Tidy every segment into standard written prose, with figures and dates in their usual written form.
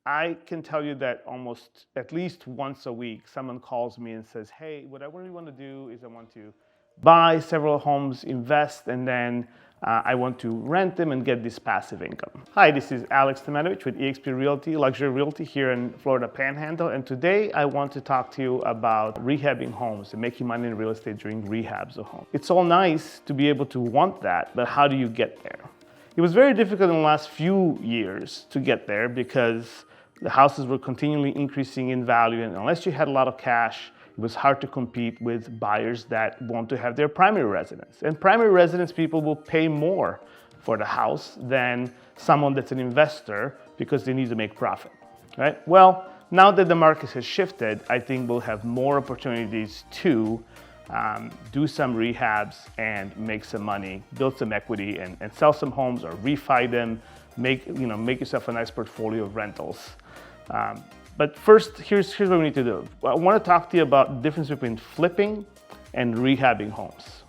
I can tell you that almost at least once a week, someone calls me and says, hey, what I really want to do is I want to buy several homes, invest, and then I want to rent them and get this passive income. Hi, this is Alex Tomatovich with eXp Realty, Luxury Realty here in Florida Panhandle. And today I want to talk to you about rehabbing homes and making money in real estate during rehabs of homes. It's all nice to be able to want that, but how do you get there? It was very difficult in the last few years to get there because the houses were continually increasing in value, and unless you had a lot of cash, it was hard to compete with buyers that want to have their primary residence. And primary residence people will pay more for the house than someone that's an investor because they need to make profit, right? Well, now that the market has shifted, I think we'll have more opportunities to do some rehabs and make some money, build some equity, and sell some homes or refi them, make yourself a nice portfolio of rentals. But first, here's what we need to do. I want to talk to you about the difference between flipping and rehabbing homes.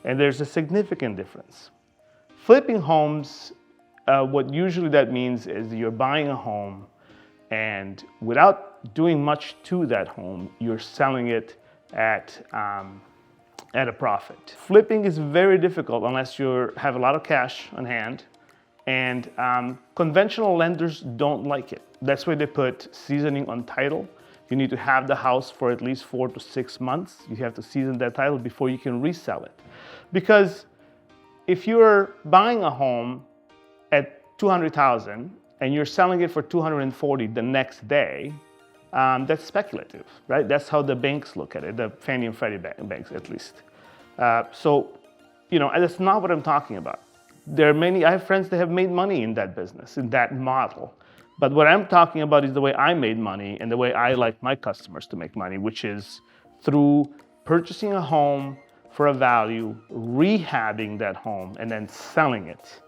And there's a significant difference. Flipping homes, what usually that means is you're buying a home and without doing much to that home, you're selling it at a profit. Flipping is very difficult unless you have a lot of cash on hand, and conventional lenders don't like it. That's why they put seasoning on title. You need to have the house for at least 4 to 6 months. You have to season that title before you can resell it. Because if you're buying a home at $200,000 and you're selling it for $240,000 the next day, that's speculative, right? That's how the banks look at it, the Fannie and Freddie banks at least. So, that's not what I'm talking about. I have friends that have made money in that business, in that model. But what I'm talking about is the way I made money and the way I like my customers to make money, which is through purchasing a home for a value, rehabbing that home, and then selling it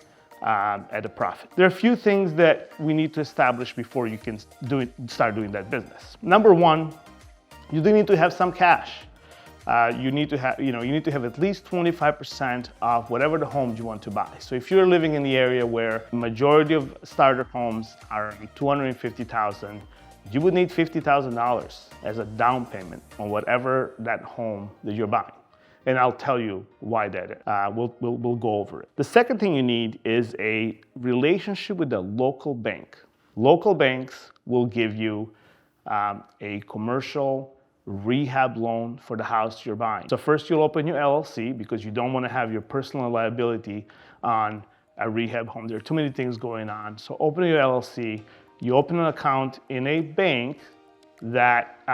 at a profit. There are a few things that we need to establish before you can start doing that business. Number one, you do need to have some cash. You need to have at least 25% of whatever the homes you want to buy. So if you're living in the area where the majority of starter homes are $250,000, you would need $50,000 as a down payment on whatever that home that you're buying. And I'll tell you why that is. We'll go over it. The second thing you need is a relationship with a local bank. Local banks will give you a commercial rehab loan for the house you're buying. So first you'll open your LLC because you don't want to have your personal liability on a rehab home. There are too many things going on. So open your LLC, you open an account in a bank that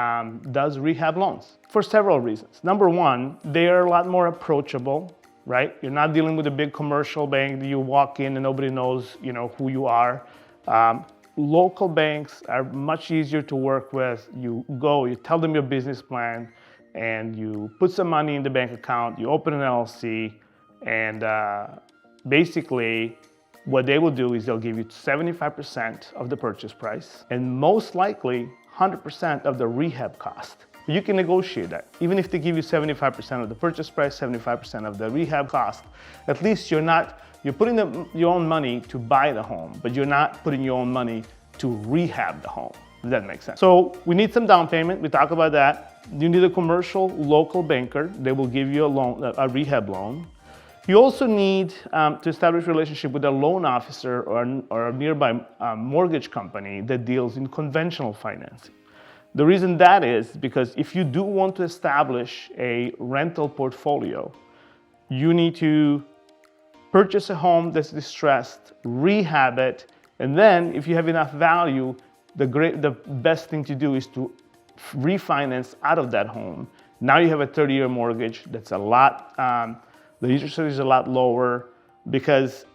does rehab loans for several reasons. Number one, they are a lot more approachable, right? You're not dealing with a big commercial bank that you walk in and nobody knows, who you are. Local banks are much easier to work with. You tell them your business plan, and you put some money in the bank account, you open an LLC, and basically what they will do is they'll give you 75% of the purchase price, and most likely 100% of the rehab cost. You can negotiate that. Even if they give you 75% of the purchase price, 75% of the rehab cost, at least you're putting your own money to buy the home, but you're not putting your own money to rehab the home, if that makes sense. So we need some down payment. We talk about that. You need a commercial local banker. They will give you a rehab loan. You also need to establish a relationship with a loan officer or a nearby mortgage company that deals in conventional financing. The reason that is because if you do want to establish a rental portfolio, you need to purchase a home that's distressed, rehab it, and then if you have enough value, the best thing to do is to refinance out of that home. Now you have a 30-year mortgage that's the interest rate is a lot lower, because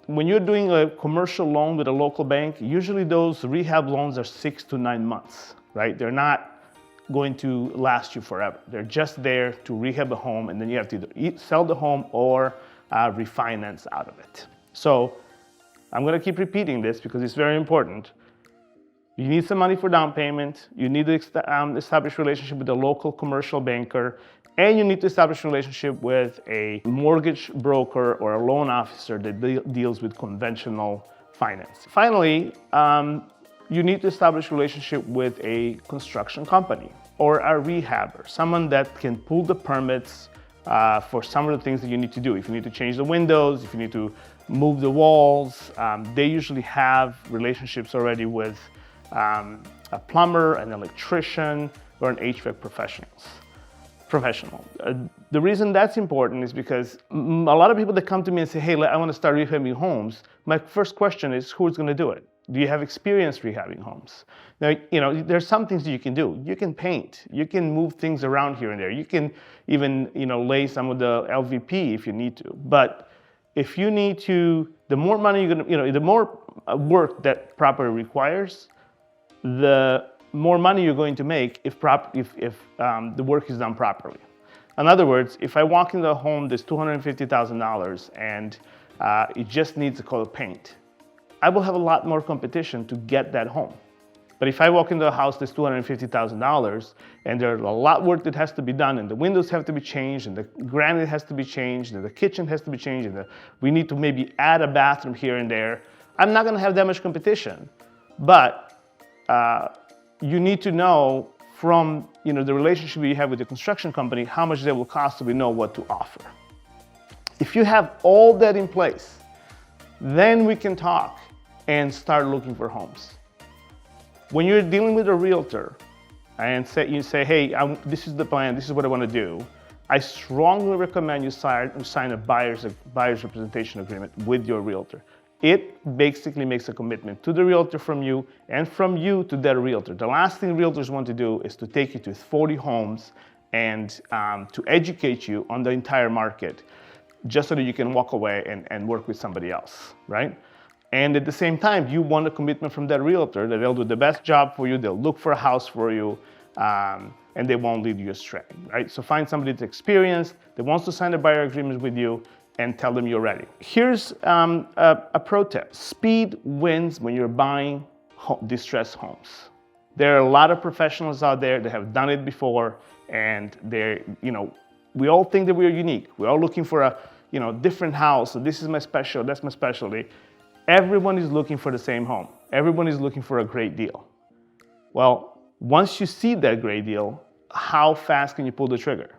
when you're doing a commercial loan with a local bank, usually those rehab loans are 6 to 9 months, right? They're not going to last you forever. They're just there to rehab a home, and then you have to either sell the home or refinance out of it. So I'm going to keep repeating this because it's very important. You need some money for down payment. You need to establish a relationship with a local commercial banker, and you need to establish a relationship with a mortgage broker or a loan officer that deals with conventional finance. Finally, you need to establish a relationship with a construction company or a rehabber, someone that can pull the permits for some of the things that you need to do. If you need to change the windows, if you need to move the walls, they usually have relationships already with a plumber, an electrician, or an HVAC professional. The reason that's important is because a lot of people that come to me and say, hey, I want to start rehabbing homes, my first question is, who's going to do it? Do you have experience rehabbing homes? Now, there's some things that you can do. You can paint, you can move things around here and there. You can even, lay some of the LVP if you need to. But if you need to, the more money you're gonna, the more work that property requires, the more money you're going to make if the work is done properly. In other words, if I walk into a home that's $250,000 and it just needs a coat of paint, I will have a lot more competition to get that home. But if I walk into a house that's $250,000 and there's a lot of work that has to be done, and the windows have to be changed, and the granite has to be changed, and the kitchen has to be changed, and we need to maybe add a bathroom here and there, I'm not going to have that much competition. But you need to know from the relationship you have with the construction company how much they will cost, so we know what to offer. If you have all that in place, then we can talk and start looking for homes. When you're dealing with a realtor and you say, hey, this is the plan, this is what I want to do, I strongly recommend you sign a buyer's representation agreement with your realtor. It basically makes a commitment to the realtor from you and from you to that realtor. The last thing realtors want to do is to take you to 40 homes and to educate you on the entire market, just so that you can walk away and work with somebody else, right? And at the same time, you want a commitment from that realtor that they'll do the best job for you, they'll look for a house for you, and they won't lead you astray, right? So find somebody that's experienced, that wants to sign a buyer agreement with you, and tell them you're ready. Here's a pro tip. Speed wins when you're buying distressed homes. There are a lot of professionals out there that have done it before, and we all think that we are unique. We're all looking for a different house. So this is my special, that's my specialty. Everyone is looking for the same home. Everyone is looking for a great deal. Well, once you see that great deal, how fast can you pull the trigger?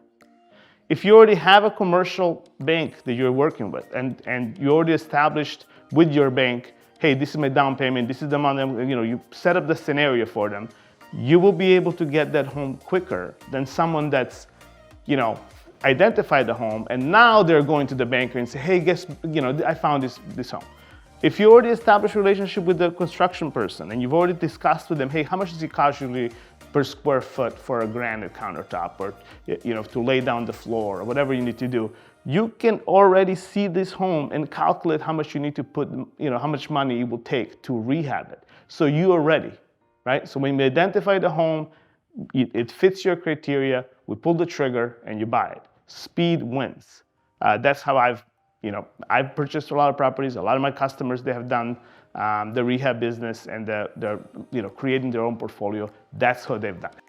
If you already have a commercial bank that you're working with, and you already established with your bank, hey, this is my down payment, this is the amount, you set up the scenario for them, you will be able to get that home quicker than someone that's, identified the home, and now they're going to the banker and say, hey, guess, I found this home. If you already established a relationship with the construction person and you've already discussed with them, hey, how much does it cost usually per square foot for a granite countertop, or to lay down the floor, or whatever you need to do, you can already see this home and calculate how much you need to put, how much money it will take to rehab it. So you are ready, right? So when we identify the home, it fits your criteria, we pull the trigger and you buy it. Speed wins. That's how I've purchased a lot of properties. A lot of my customers, they have done the rehab business, and they're creating their own portfolio. That's how they've done it.